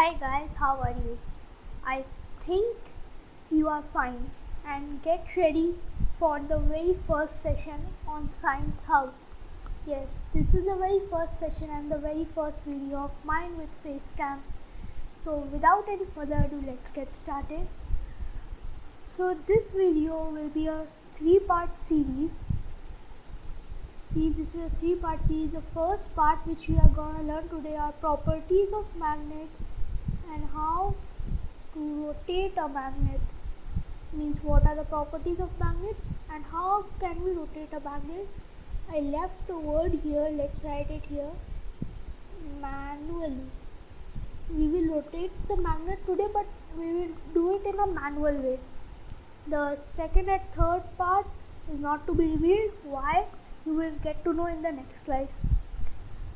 Hi guys, how are you? I think you are fine and get ready for the very first session on Science Hub. Yes, this is the very first session and the very first video of mine with Facecam. So without any further ado, let's get started. So this video will be a 3-part series. See, this is a 3-part series. The first part which we are going to learn today are properties of magnets and how to rotate a magnet. Means what are the properties of magnets and how can we rotate a magnet. I left a word here, let's write it here. Manually. We will rotate the magnet today, but we will do it in a manual way. The second and third part is not to be revealed. Why? You will get to know in the next slide.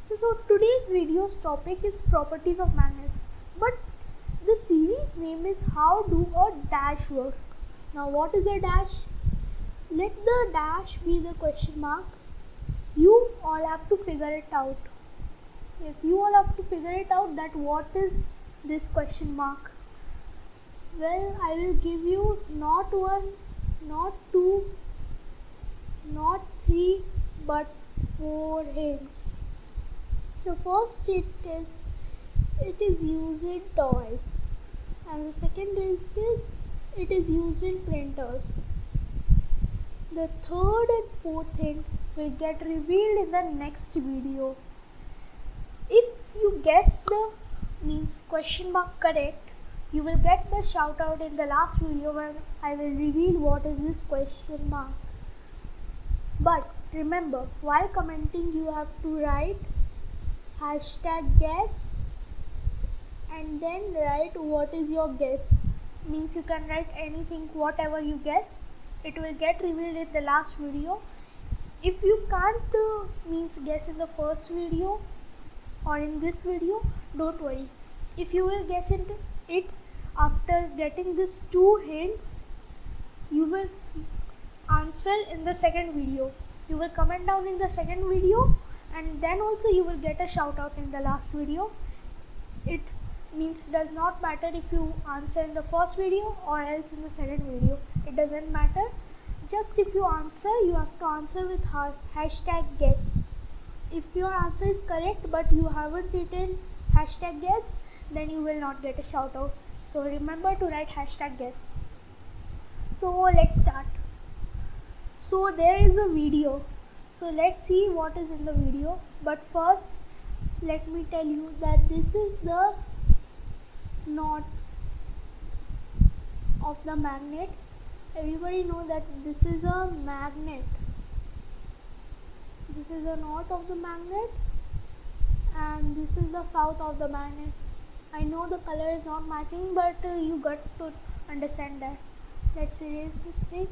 So today's video's topic is properties of magnets, but the series name is how do a dash works. Now what is a dash? Let the dash be the question mark. You all have to figure it out. Yes, you all have to figure it out that what is this question mark. Well, I will give you not one, not two, not three, but 4 hints. The first hint is it is used in toys, and the second hint is it is used in printers. The third and fourth hint will get revealed in the next video. If you guess the question mark correct, you will get the shout out in the last video when I will reveal what is this question mark. But remember, while commenting you have to write #guess and then write what is your guess. Means you can write anything, whatever you guess. It will get revealed in the last video. If you can't guess in the first video or in this video, don't worry. If you will guess into it after getting these 2 hints, you will answer in the second video. You will comment down in the second video, and then also you will get a shout out in the last video. It does not matter if you answer in the first video or else in the second video. It doesn't matter. Just if you answer, you have to answer with #guess. If your answer is correct but you haven't written #guess, then you will not get a shout out. So remember to write #guess. So let's start. So there is a video. So let's see what is in the video. But first, let me tell you that this is the north of the magnet. Everybody know that this is a magnet. This is the north of the magnet and this is the south of the magnet. I know the color is not matching, but you got to understand that. Let's erase this 6.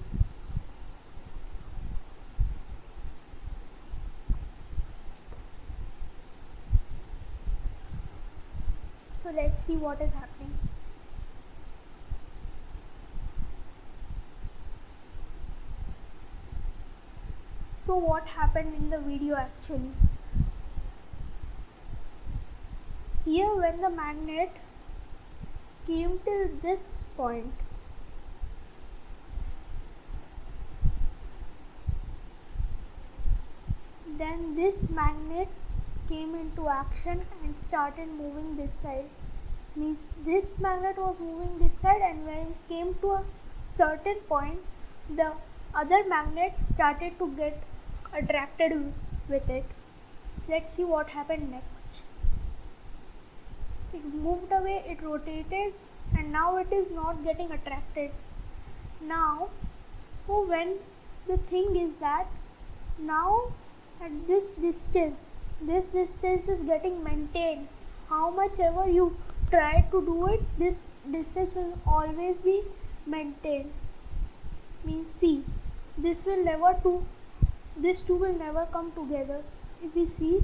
So let's see what is happening. So what happened in the video actually? Here when the magnet came till this point, then this magnet came into action and started moving this side. Means this magnet was moving this side, and when it came to a certain point, the other magnet started to get attracted with it. Let's see what happened next. It moved away, it rotated, and now it is not getting attracted. Now, when the thing is that now at this distance is getting maintained. How much ever you try to do it, this distance will always be maintained. Means see, these two will never come together. If we see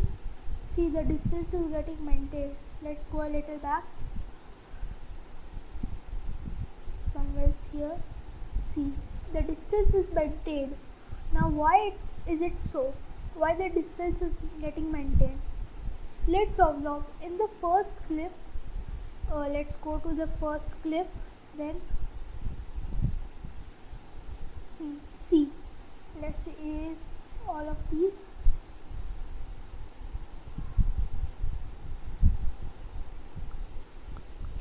the distance is getting maintained. Let's go a little back. Somewhere else here. See, the distance is maintained. Now why is it so? Why the distance is getting maintained? Let's observe in the first clip let's go to the first clip. Then see, let's erase all of these.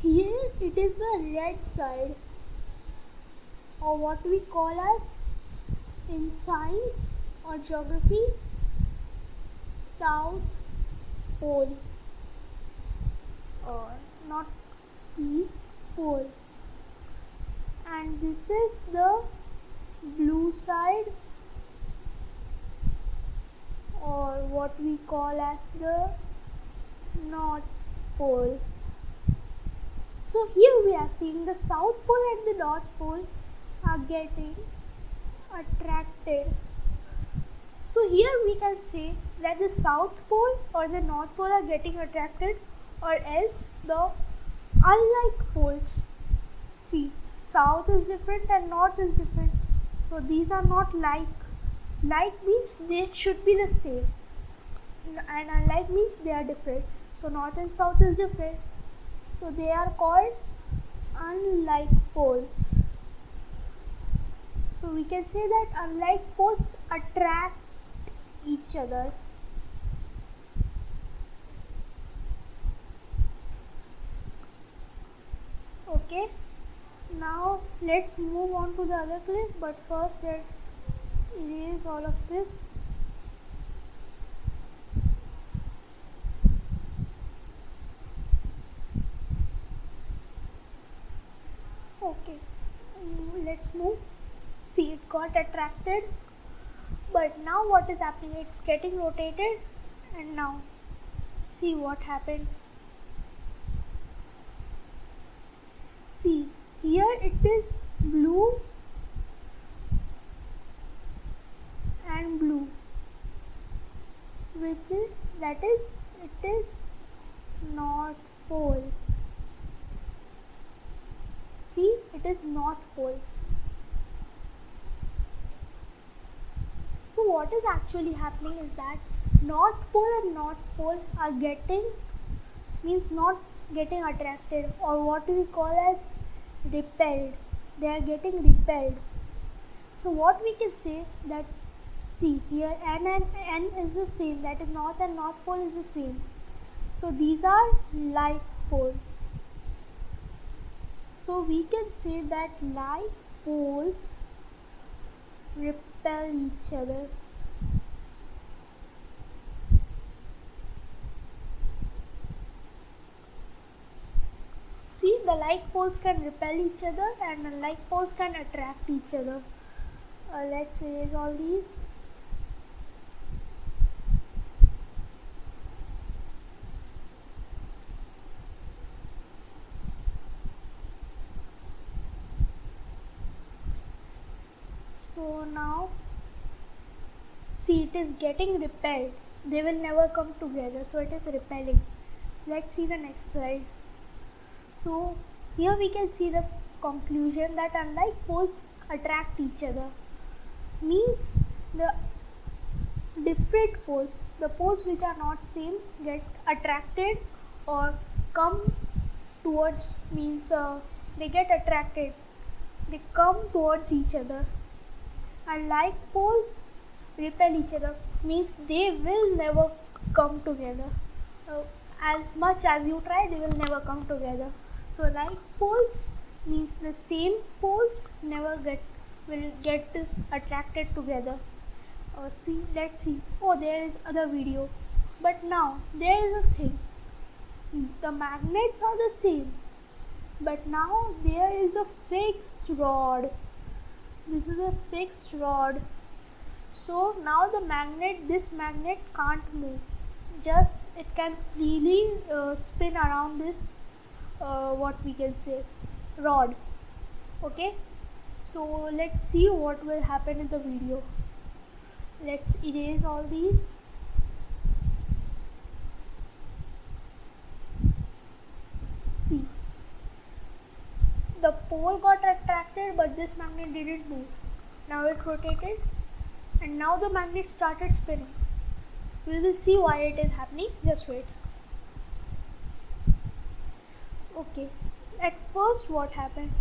Here it is the red side, or what we call as in science or geography, South Pole, or not the pole. And this is the blue side, or what we call as the North Pole. So here we are seeing the South Pole and the North Pole are getting attracted. So here we can say that the South Pole or the North Pole are getting attracted, or else the unlike poles. See, South is different and North is different. So these are not like. Like means they should be the same, and unlike means they are different. So North and South is different. So they are called unlike poles. So we can say that unlike poles attract each other. Okay, now let's move on to the other clip, but first let's erase all of this. Okay, let's move. See, it got attracted, but now what is happening? It's getting rotated, and now see what happened. See, here it is blue and blue, which is it is North Pole. See, it is North Pole. So what is actually happening is that North Pole and North Pole are not getting attracted, or what we call as repelled. They are getting repelled. So what we can say that, see here N and N is the same, that is North and North Pole is the same. So these are like poles. So we can say that like poles repel each other. See, the like poles can repel each other and the like poles can attract each other. Let's erase all these. So now, see, it is getting repelled. They will never come together, so it is repelling. Let's see the next slide. So here we can see the conclusion that unlike poles attract each other, means the different poles, the poles which are not same, get attracted or come towards, means they get attracted, they come towards each other. Unlike poles repel each other, means they will never come together. As much as you try, they will never come together. So like poles means the same poles never will get attracted together. See, let's see. Oh, there is other video. But now there is a thing. The magnets are the same, but now there is a fixed rod. This is a fixed rod. So now this magnet can't move. Just it can freely spin around this what we can say rod. Okay, so let's see what will happen in the video. Let's erase all these. See, the pole got attracted, but this magnet didn't move. Now it rotated, and now the magnet started spinning. We will see why it is happening. Just wait. Okay, at first what happened?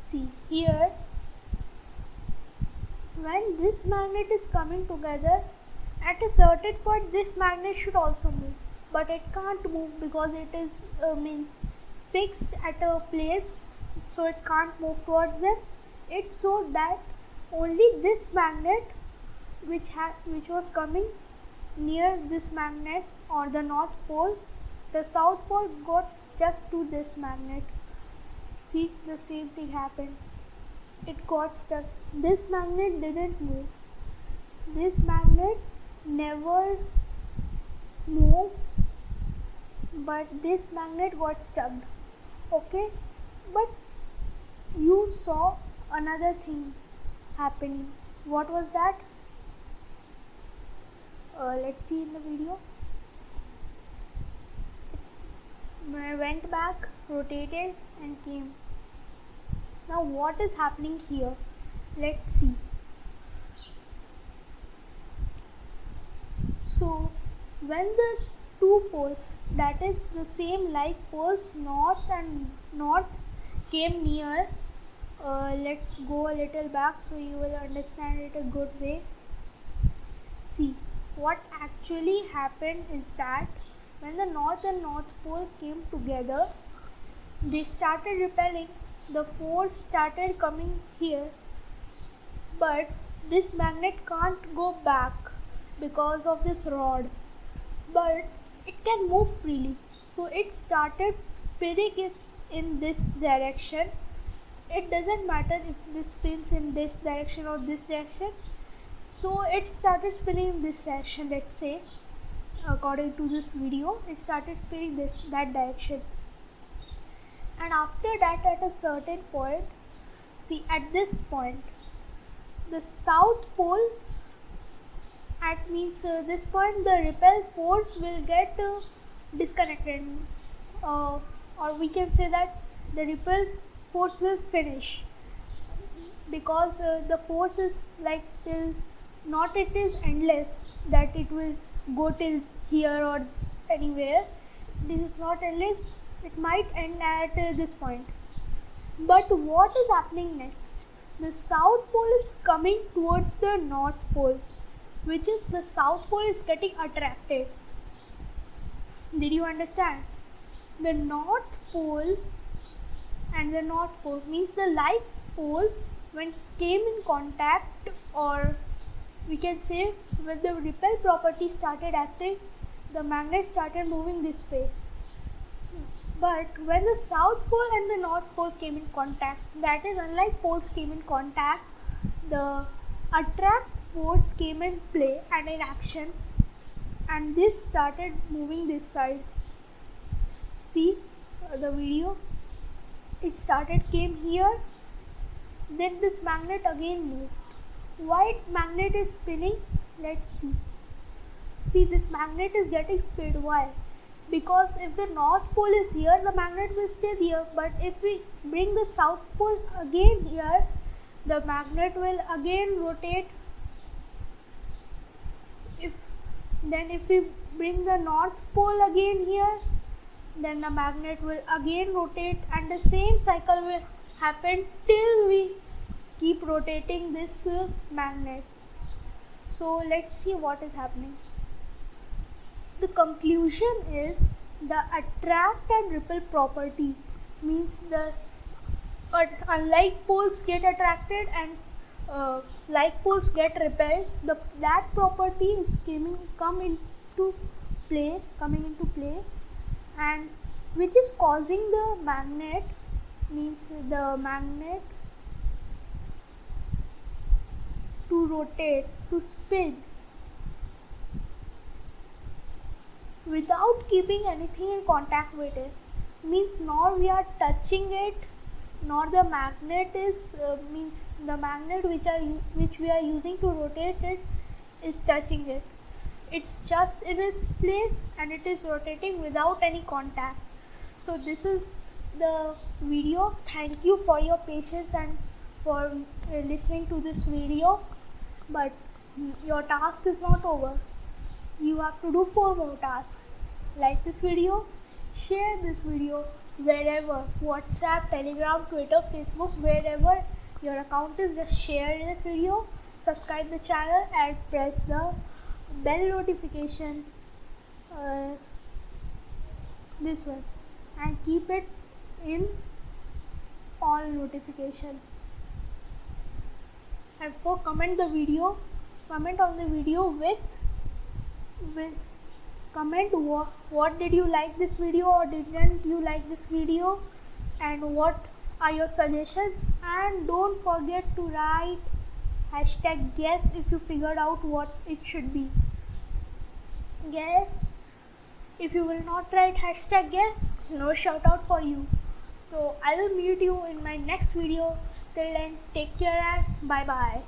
See here, when this magnet is coming together, at a certain point this magnet should also move, but it can't move because it is means fixed at a place, so it can't move towards them. It's so that only this magnet which was coming near this magnet or the north pole, the south pole got stuck to this magnet. See, the same thing happened. It got stuck. This magnet didn't move. This magnet never moved, but this magnet got stuck. Okay, but you saw another thing happening. What was that? Let's see in the video. I went back, rotated, and came. Now what is happening here? Let's see. So when the two poles, that is the same like poles north and north, came near, let's go a little back so you will understand it a good way. See, what actually happened is that when the north and north pole came together, they started repelling. The force started coming here, but this magnet can't go back because of this rod, but it can move freely. So it started spinning in this direction. It doesn't matter if this spins in this direction or this direction. So it started spinning in this direction, let's say, according to this video, it started spinning that direction. And after that, at a certain point, see, at this point, the south pole, at means this point, the repel force will get disconnected, or we can say that the repel force will finish, because the force is like till not it is endless, that it will go till here or anywhere. This is not endless. It might end at this point. But what is happening next? The south pole is coming towards the north pole, which is the south pole is getting attracted. Did you understand? The north pole and the north pole means the like poles when came in contact, or we can say when the repel property started acting, the magnet started moving this way. But when the south pole and the north pole came in contact, that is, unlike poles came in contact, the attract force came in play and in action, and this started moving this side. See the video, it started came here, then this magnet again moved. Why magnet is spinning? Let's see. See, this magnet is getting spin. Why? Because if the north pole is here, the magnet will stay there, but if we bring the south pole again here, the magnet will again rotate. If we bring the north pole again here, then the magnet will again rotate, and the same cycle will happen till we keep rotating this magnet. So let's see what is happening. The conclusion is the attract and repel property means the unlike poles get attracted and like poles get repelled. That property is coming into play, and which is causing the magnet, means the magnet to rotate, to spin, without keeping anything in contact with it. Means nor we are touching it, nor the magnet is means the magnet which we are using to rotate it is touching it. It's just in its place and it is rotating without any contact. So this is the video. Thank you for your patience and for listening to this video, but your task is not over. you have to do 4 more tasks. Like this video, share this video wherever, WhatsApp, Telegram, Twitter, Facebook, wherever your account is, just share this video, subscribe the channel and press the bell notification, this one, and keep it in all notifications. And for comment on the video with comment what did you like this video or didn't you like this video, and what are your suggestions. And don't forget to write #guess if you figured out what it should be. Guess. If you will not write #guess, no shout out for you. So I will meet you in my next video. Till then, take care and bye bye.